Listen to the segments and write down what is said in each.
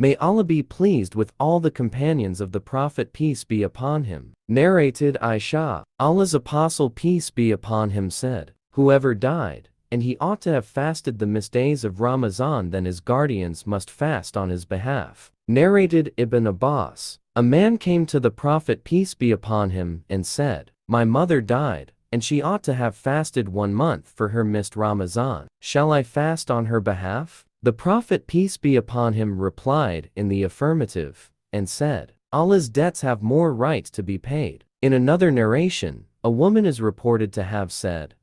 May Allah be pleased with all the companions of the Prophet peace be upon him. Narrated Aisha, Allah's Apostle peace be upon him said, whoever died, and he ought to have fasted the missed days of Ramazan, then his guardians must fast on his behalf. Narrated Ibn Abbas, a man came to the Prophet peace be upon him and said, my mother died, and she ought to have fasted 1 month for her missed Ramazan. Shall I fast on her behalf? The Prophet peace be upon him replied in the affirmative, and said, Allah's debts have more rights to be paid. In another narration, a woman is reported to have said,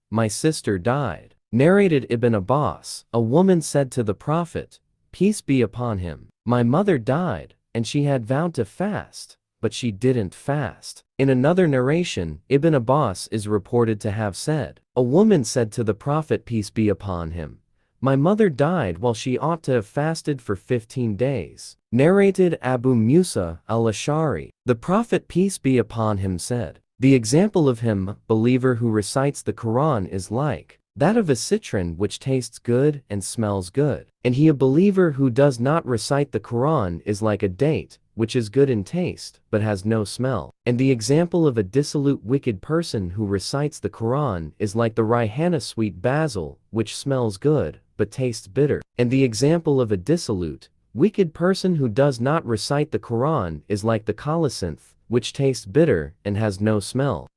my sister died. Narrated Ibn Abbas, a woman said to the Prophet, peace be upon him, my mother died, and she had vowed to fast, but she didn't fast. In another narration, Ibn Abbas is reported to have said, a woman said to the Prophet peace be upon him, my mother died while she ought to have fasted for 15 days. Narrated Abu Musa al-Ash'ari, the Prophet peace be upon him said, the example of him, believer who recites the Quran is like that of a citron which tastes good and smells good. And he a believer who does not recite the Quran is like a date, which is good in taste, but has no smell. And the example of a dissolute wicked person who recites the Quran is like the Rihanna sweet basil, which smells good, but tastes bitter. And the example of a dissolute, wicked person who does not recite the Quran is like the colocynth, which tastes bitter and has no smell.